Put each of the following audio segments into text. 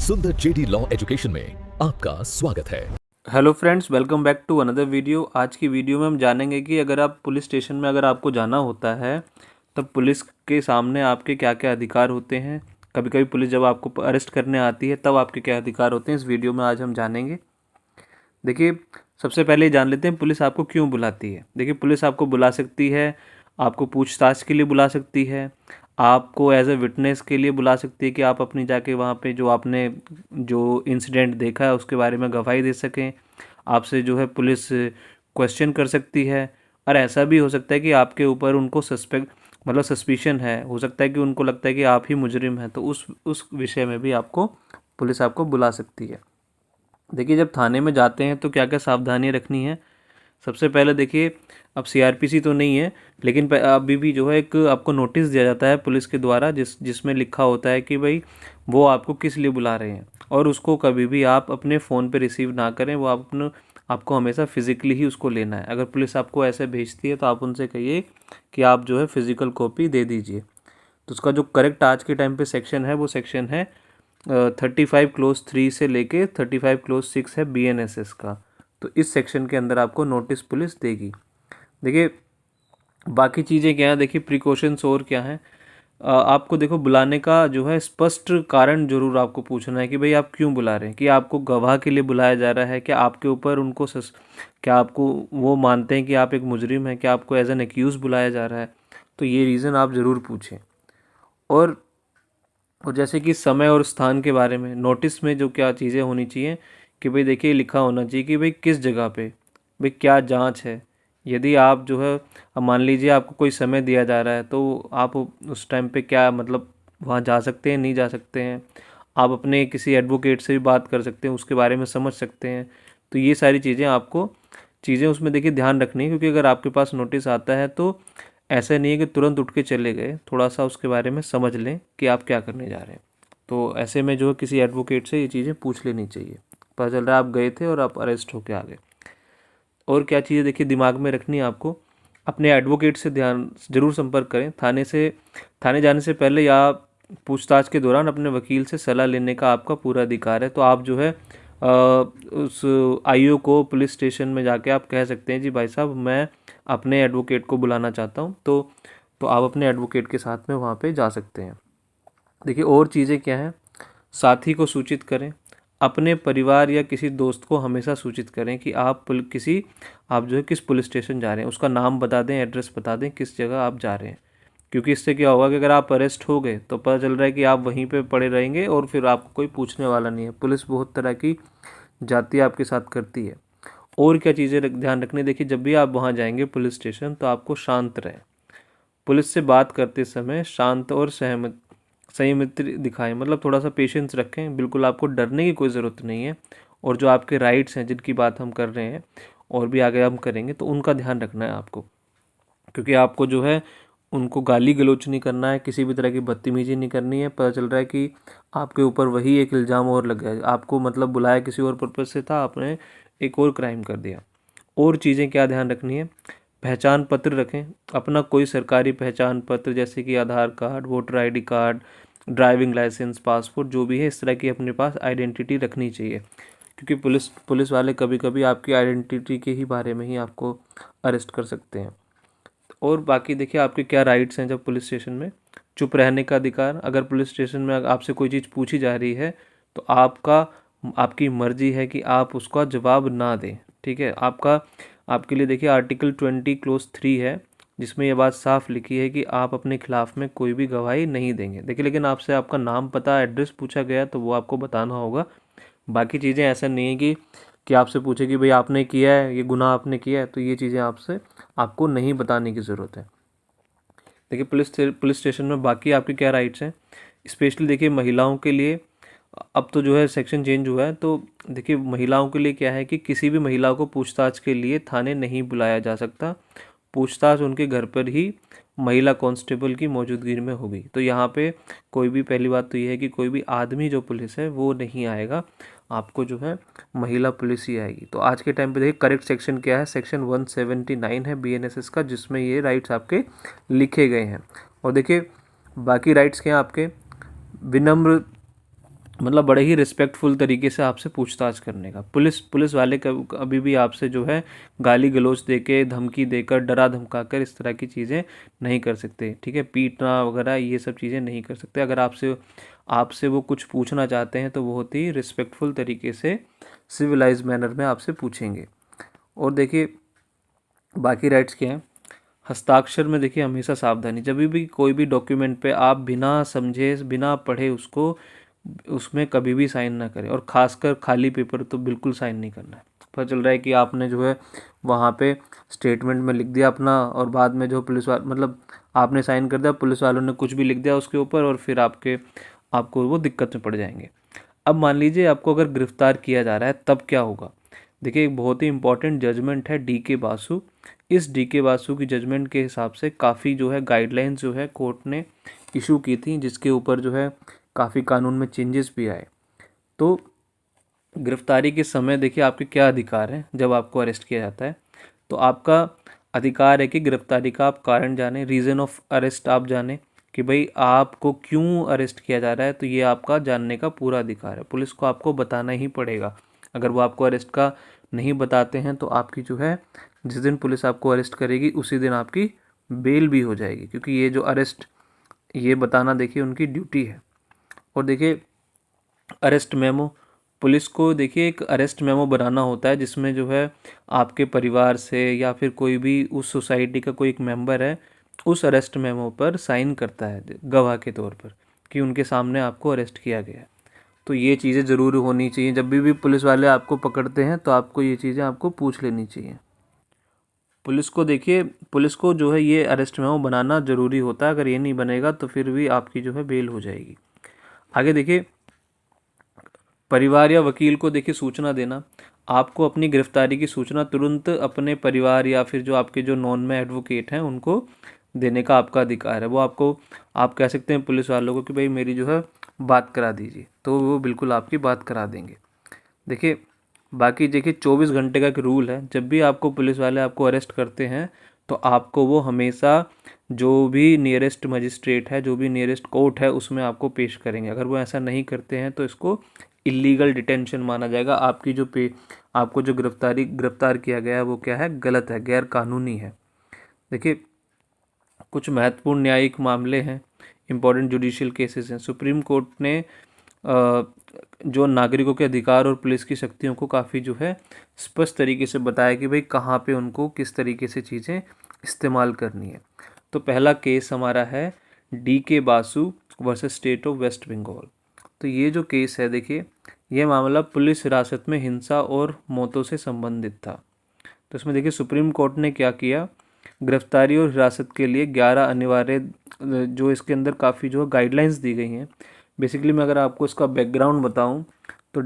सुंदर JD law education में आपका स्वागत है। Hello friends, welcome back to another video. आज की वीडियो में हम जानेंगे कि अगर आप पुलिस स्टेशन में अगर आपको जाना होता है तब पुलिस के सामने आपके क्या क्या अधिकार होते हैं। कभी कभी पुलिस जब आपको अरेस्ट करने आती है तब आपके क्या अधिकार होते हैं, इस वीडियो में आज हम जानेंगे। देखिए, सबसे पहले जान लेते हैं पुलिस आपको क्यों बुलाती है। देखिए, पुलिस आपको बुला सकती है, आपको पूछताछ के लिए बुला सकती है, आपको एज ए विटनेस के लिए बुला सकती है कि आप अपनी जाके वहाँ पे जो आपने जो इंसिडेंट देखा है उसके बारे में गवाही दे सकें। आपसे जो है पुलिस क्वेश्चन कर सकती है। और ऐसा भी हो सकता है कि आपके ऊपर उनको सस्पिशन है, हो सकता है कि उनको लगता है कि आप ही मुजरिम हैं, तो उस विषय में भी आपको पुलिस आपको बुला सकती है। देखिए, जब थाने में जाते हैं तो क्या क्या सावधानियां रखनी है। सबसे पहले देखिए, अब सीआरपीसी तो नहीं है, लेकिन अभी भी जो है एक आपको नोटिस दिया जाता है पुलिस के द्वारा जिसमें लिखा होता है कि भाई वो आपको किस लिए बुला रहे हैं, और उसको कभी भी आप अपने फ़ोन पे रिसीव ना करें। वो आपको हमेशा फिज़िकली ही उसको लेना है। अगर पुलिस आपको ऐसे भेजती है तो आप उनसे कहिए कि आप जो है फिज़िकल कॉपी दे दीजिए। तो उसका जो करेक्ट आज के टाइम पे सेक्शन है वो सेक्शन है 35 क्लोज 3 से लेके 35 क्लोज 6 है BNSS का। तो इस सेक्शन के अंदर आपको नोटिस पुलिस देगी। देखिए, बाकी चीज़ें क्या हैं, देखिए प्रिकॉशंस और क्या हैं। आपको देखो बुलाने का जो है स्पष्ट कारण जरूर आपको पूछना है कि भाई आप क्यों बुला रहे हैं। कि आपको गवाह के लिए बुलाया जा रहा है, क्या आपके ऊपर क्या आपको वो मानते हैं कि आप एक मुजरिम हैं, क्या आपको एज एन एक्यूज़ बुलाया जा रहा है। तो ये रीज़न आप ज़रूर पूछें। और जैसे कि समय और स्थान के बारे में नोटिस में जो क्या चीज़ें होनी चाहिए कि भाई देखिए, लिखा होना चाहिए कि भाई किस जगह पे भाई क्या जांच है। यदि आप जो है, अब मान लीजिए आपको कोई समय दिया जा रहा है तो आप उस टाइम पे क्या मतलब वहाँ जा सकते हैं, नहीं जा सकते हैं। आप अपने किसी एडवोकेट से भी बात कर सकते हैं, उसके बारे में समझ सकते हैं। तो ये सारी चीज़ें उसमें देखिए ध्यान रखनी है, क्योंकि अगर आपके पास नोटिस आता है तो ऐसा नहीं है कि तुरंत उठ के चले गए, थोड़ा सा उसके बारे में समझ लें कि आप क्या करने जा रहे हैं। तो ऐसे में जो है किसी एडवोकेट से ये चीज़ें पूछ लेनी चाहिए। पता चल रहा है आप गए थे और आप अरेस्ट होके आ गए। और क्या चीज़ें देखिए दिमाग में रखनी है आपको, अपने एडवोकेट से ध्यान जरूर संपर्क करें। थाने जाने से पहले या पूछताछ के दौरान अपने वकील से सलाह लेने का आपका पूरा अधिकार है। तो आप जो है उस आईओ को पुलिस स्टेशन में जाके आप कह सकते हैं, जी भाई साहब मैं अपने एडवोकेट को बुलाना चाहता हूँ। तो आप अपने एडवोकेट के साथ में वहाँ पे जा सकते हैं। देखिए, और चीज़ें क्या हैं, साथी को सूचित करें, अपने परिवार या किसी दोस्त को हमेशा सूचित करें कि आप जो है किस पुलिस स्टेशन जा रहे हैं। उसका नाम बता दें, एड्रेस बता दें, किस जगह आप जा रहे हैं। क्योंकि इससे क्या होगा कि अगर आप अरेस्ट हो गए तो पता चल रहा है कि आप वहीं पे पड़े रहेंगे और फिर आपको कोई पूछने वाला नहीं है। पुलिस बहुत तरह की जाति आपके साथ करती है। और क्या चीज़ें ध्यान रखनी, देखिए जब भी आप वहाँ जाएंगे पुलिस स्टेशन तो आपको शांत रहें। पुलिस से बात करते समय शांत और संयमित दिखाएं, मतलब थोड़ा सा पेशेंस रखें। बिल्कुल आपको डरने की कोई ज़रूरत नहीं है। और जो आपके राइट्स हैं जिनकी बात हम कर रहे हैं और भी आगे हम करेंगे, तो उनका ध्यान रखना है आपको। क्योंकि आपको जो है उनको गाली गलौच नहीं करना है, किसी भी तरह की बदतमीजी नहीं करनी है। पता चल रहा है कि आपके ऊपर वही एक इल्ज़ाम और लग गया, आपको मतलब बुलाया किसी और पर्पज़ से था, आपने एक और क्राइम कर दिया। और चीज़ें क्या ध्यान रखनी है, पहचान पत्र रखें, अपना कोई सरकारी पहचान पत्र जैसे कि Aadhaar card, voter ID card, driving licence, passport, जो भी है इस तरह की अपने पास आइडेंटिटी रखनी चाहिए। क्योंकि पुलिस वाले कभी कभी आपकी आइडेंटिटी के ही बारे में ही आपको अरेस्ट कर सकते हैं। और बाकी देखिए आपके क्या राइट्स हैं। जब पुलिस स्टेशन में चुप रहने का अधिकार, अगर पुलिस स्टेशन में आपसे कोई चीज़ पूछी जा रही है तो आपकी मर्जी है कि आप उसका जवाब ना दें। ठीक है, आपके लिए देखिए आर्टिकल 20 क्लोज 3 है, जिसमें ये बात साफ लिखी है कि आप अपने खिलाफ में कोई भी गवाही नहीं देंगे। देखिए, लेकिन आपसे आपका नाम पता एड्रेस पूछा गया तो वो आपको बताना होगा। बाकी चीज़ें ऐसा नहीं है कि आपसे पूछे कि भाई आपने किया है, ये गुनाह आपने किया है, तो ये चीज़ें आपको नहीं बताने की ज़रूरत है। देखिए, पुलिस स्टेशन में बाकी आपके क्या राइट्स हैं, स्पेशली देखिए महिलाओं के लिए। अब तो जो है सेक्शन चेंज हुआ है, तो देखिए महिलाओं के लिए क्या है कि किसी भी महिला को पूछताछ के लिए थाने नहीं बुलाया जा सकता। पूछताछ उनके घर पर ही महिला कांस्टेबल की मौजूदगी में होगी। तो यहाँ पे कोई भी, पहली बात तो ये है कि कोई भी आदमी जो पुलिस है वो नहीं आएगा, आपको जो है महिला पुलिस ही आएगी। तो आज के टाइम पे देखिए करेक्ट सेक्शन क्या है, सेक्शन 179 है BNSS का, जिसमें ये राइट्स आपके लिखे गए हैं। और देखिए बाकी राइट्स क्या हैं आपके, विनम्र मतलब बड़े ही रिस्पेक्टफुल तरीके से आपसे पूछताछ करने का। पुलिस वाले कभी भी आपसे जो है गाली गलौज देके, धमकी देकर, डरा धमका कर इस तरह की चीज़ें नहीं कर सकते, ठीक है। पीटना वगैरह ये सब चीज़ें नहीं कर सकते। अगर आपसे आपसे वो कुछ पूछना चाहते हैं तो बहुत ही रिस्पेक्टफुल तरीके से, सिविलाइज मैनर में आपसे पूछेंगे। और देखिए बाकी राइट्स क्या हैं। हस्ताक्षर में देखिए हमेशा सावधानी, जब भी कोई भी डॉक्यूमेंट पे आप बिना समझे, बिना पढ़े उसको उसमें कभी भी साइन ना करें, और ख़ासकर खाली पेपर तो बिल्कुल साइन नहीं करना है। पता चल रहा है कि आपने जो है वहाँ पे स्टेटमेंट में लिख दिया अपना, और बाद में जो पुलिस वाले, मतलब आपने साइन कर दिया, पुलिस वालों ने कुछ भी लिख दिया उसके ऊपर, और फिर आपको वो दिक्कत में पड़ जाएंगे। अब मान लीजिए आपको अगर गिरफ्तार किया जा रहा है तब क्या होगा। देखिए एक बहुत ही इंपॉर्टेंट जजमेंट है DK बासु। इस DK बासु की जजमेंट के हिसाब से काफ़ी जो है गाइडलाइंस जो है कोर्ट ने इशू की थी, जिसके ऊपर जो है काफ़ी कानून में चेंजेस भी आए। तो गिरफ्तारी के समय देखिए आपके क्या अधिकार हैं। जब आपको अरेस्ट किया जाता है तो आपका अधिकार है कि गिरफ्तारी का आप कारण जानें, रीज़न ऑफ अरेस्ट आप जानें, कि भाई आपको क्यों अरेस्ट किया जा रहा है, तो ये आपका जानने का पूरा अधिकार है। पुलिस को आपको बताना ही पड़ेगा। अगर वो आपको अरेस्ट का नहीं बताते हैं तो आपकी जो है, जिस दिन पुलिस आपको अरेस्ट करेगी उसी दिन आपकी बेल भी हो जाएगी, क्योंकि ये जो अरेस्ट, ये बताना देखिए उनकी ड्यूटी है। और देखिए अरेस्ट मेमो, पुलिस को देखिए एक अरेस्ट मेमो बनाना होता है, जिसमें जो है आपके परिवार से या फिर कोई भी उस सोसाइटी का कोई एक मेंबर है उस अरेस्ट मेमो पर साइन करता है गवाह के तौर पर, कि उनके सामने आपको अरेस्ट किया गया है। तो ये चीज़ें ज़रूर होनी चाहिए। जब भी पुलिस वाले आपको पकड़ते हैं तो आपको ये चीज़ें आपको पूछ लेनी चाहिए। पुलिस को देखिए, पुलिस को जो है ये अरेस्ट मेमो बनाना ज़रूरी होता है। अगर ये नहीं बनेगा तो फिर भी आपकी जो है बेल हो जाएगी। आगे देखिए परिवार या वकील को देखिए सूचना देना। आपको अपनी गिरफ्तारी की सूचना तुरंत अपने परिवार या फिर जो आपके जो नॉन में एडवोकेट हैं उनको देने का आपका अधिकार है। वो आपको, आप कह सकते हैं पुलिस वालों को कि भाई मेरी जो है बात करा दीजिए, तो वो बिल्कुल आपकी बात करा देंगे। देखिए बाकी देखिए 24 घंटे का एक रूल है। जब भी आपको पुलिस वाले आपको अरेस्ट करते हैं तो आपको वो हमेशा जो भी नियरेस्ट मजिस्ट्रेट है, जो भी नियरेस्ट कोर्ट है, उसमें आपको पेश करेंगे। अगर वो ऐसा नहीं करते हैं तो इसको इलीगल डिटेंशन माना जाएगा। आपकी जो आपको जो गिरफ्तार किया गया है वो क्या है, गलत है, गैर कानूनी है। देखिए कुछ महत्वपूर्ण न्यायिक मामले हैं, इम्पोर्टेंट जुडिशियल केसेस हैं। सुप्रीम कोर्ट ने जो नागरिकों के अधिकार और पुलिस की शक्तियों को काफ़ी जो है स्पष्ट तरीके से बताया कि भाई कहाँ पे उनको किस तरीके से चीज़ें इस्तेमाल करनी है। तो पहला केस हमारा है DK Basu versus state of West Bengal. तो ये जो केस है देखिए, ये मामला पुलिस हिरासत में हिंसा और मौतों से संबंधित था। तो इसमें देखिए सुप्रीम कोर्ट ने क्या किया, गिरफ्तारी और हिरासत के लिए 11 अनिवार्य, जो इसके अंदर काफ़ी जो गाइडलाइंस दी गई हैं। बेसिकली मैं अगर आपको इसका बैकग्राउंड बताऊं तो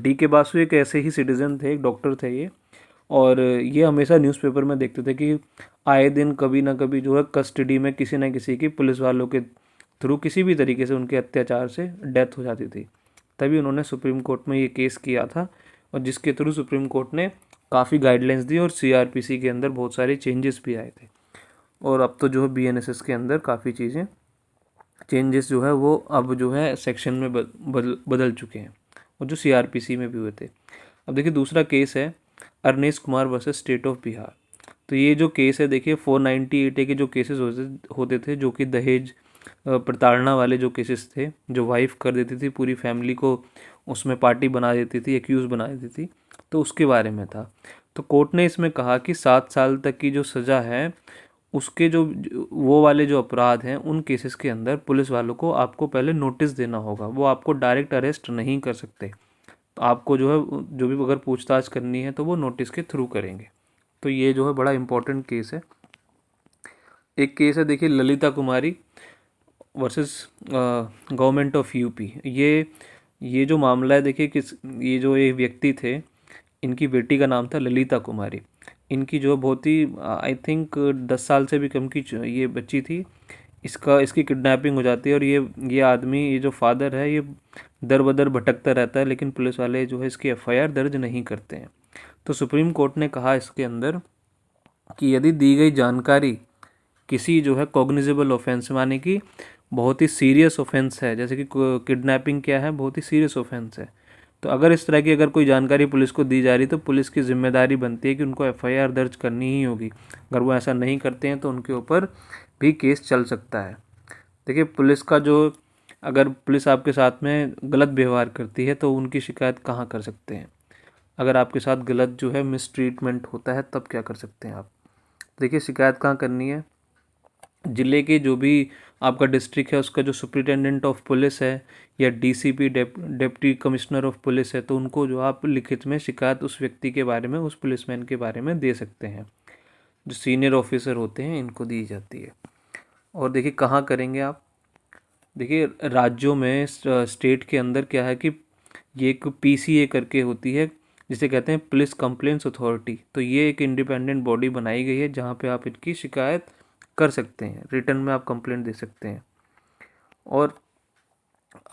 DK बासु एक ऐसे ही सिटीज़न थे, एक डॉक्टर थे ये, और ये हमेशा न्यूज़पेपर में देखते थे कि आए दिन कभी ना कभी जो है कस्टडी में किसी न किसी की पुलिस वालों के थ्रू किसी भी तरीके से उनके अत्याचार से डेथ हो जाती थी। तभी उन्होंने सुप्रीम कोर्ट में ये केस किया था, और जिसके थ्रू सुप्रीम कोर्ट ने काफ़ी गाइडलाइंस दी और CRPC के अंदर बहुत सारे चेंजेस भी आए थे। और अब तो जो है BNSS के अंदर काफ़ी चीज़ें, चेंजेस जो है वो अब जो है सेक्शन में बदल चुके हैं, और जो CRPC में भी हुए थे। अब देखिए दूसरा केस है Arnesh Kumar versus state of Bihar. तो ये जो केस है देखिए 498A के जो केसेस होते थे, जो कि दहेज प्रताड़ना वाले जो केसेस थे, जो वाइफ कर देती थी पूरी फैमिली को, उसमें पार्टी बना देती थी, एक्यूज बना देती थी, तो उसके बारे में था। तो कोर्ट ने इसमें कहा कि 7 साल तक की जो सज़ा है, उसके जो वो वाले जो अपराध हैं उन केसेस के अंदर पुलिस वालों को आपको पहले नोटिस देना होगा। वो आपको डायरेक्ट अरेस्ट नहीं कर सकते, तो आपको जो है जो भी अगर पूछताछ करनी है तो वो नोटिस के थ्रू करेंगे। तो ये जो है बड़ा इंपॉर्टेंट केस है। एक केस है देखिए ललिता कुमारी वर्सेस गवर्नमेंट ऑफ UP। ये जो मामला है देखिए, ये जो एक व्यक्ति थे, इनकी बेटी का नाम था ललिता कुमारी। इनकी जो बहुत ही आई थिंक 10 साल से भी कम की ये बच्ची थी। इसकी किडनैपिंग हो जाती है, और ये आदमी, ये जो फादर है, ये दर बदर भटकता रहता है, लेकिन पुलिस वाले जो है इसकी FIR दर्ज नहीं करते हैं। तो सुप्रीम कोर्ट ने कहा इसके अंदर कि यदि दी गई जानकारी किसी जो है कॉग्निजेबल ऑफेंस, माने कि बहुत ही सीरियस ऑफेंस है, जैसे कि किडनैपिंग क्या है, बहुत ही सीरियस ऑफेंस है। तो अगर इस तरह की अगर कोई जानकारी पुलिस को दी जा रही तो पुलिस की जिम्मेदारी बनती है कि उनको एफआईआर दर्ज करनी ही होगी। अगर वो ऐसा नहीं करते हैं तो उनके ऊपर भी केस चल सकता है। देखिए पुलिस का जो, अगर पुलिस आपके साथ में गलत व्यवहार करती है तो उनकी शिकायत कहाँ कर सकते हैं। अगर आपके साथ गलत जो है मिसट्रीटमेंट होता है तब क्या कर सकते हैं आप। देखिए शिकायत कहाँ करनी है, ज़िले के जो भी आपका डिस्ट्रिक्ट है उसका जो सुपरिटेंडेंट ऑफ पुलिस है या DCP deputy commissioner of police है, तो उनको जो आप लिखित में शिकायत उस व्यक्ति के बारे में, उस पुलिसमैन के बारे में दे सकते हैं। जो सीनियर ऑफिसर होते हैं इनको दी जाती है। और देखिए कहाँ करेंगे आप, देखिए राज्यों में स्टेट के अंदर क्या है कि ये एक पीसीए करके होती है जिसे कहते हैं पुलिस कंप्लेंट्स अथॉरिटी। तो ये एक इंडिपेंडेंट बॉडी बनाई गई है जहाँ पे आप इनकी शिकायत कर सकते हैं, रिटर्न में आप कंप्लेंट दे सकते हैं। और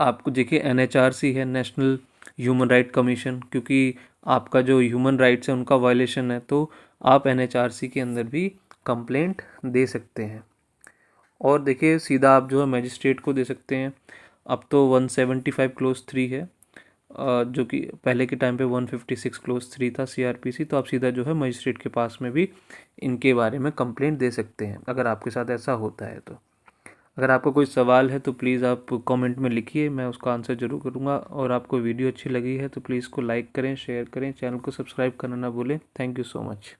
आपको देखिए एनएचआरसी है, नेशनल ह्यूमन राइट कमीशन, क्योंकि आपका जो ह्यूमन राइट्स है उनका वायलेशन है तो आप एनएचआरसी के अंदर भी कंप्लेंट दे सकते हैं। और देखिए सीधा आप जो है मजिस्ट्रेट को दे सकते हैं। अब तो 175 क्लोज 3 है, जो कि पहले के टाइम पे 156 क्लोज 3 था सीआरपीसी। तो आप सीधा जो है मजिस्ट्रेट के पास में भी इनके बारे में कंप्लेंट दे सकते हैं अगर आपके साथ ऐसा होता है तो। अगर आपको कोई सवाल है तो प्लीज़ आप कमेंट में लिखिए, मैं उसका आंसर ज़रूर करूँगा। और आपको वीडियो अच्छी लगी है तो प्लीज़ को लाइक करें, शेयर करें, चैनल को सब्सक्राइब करना ना भूलें। Thank you so much.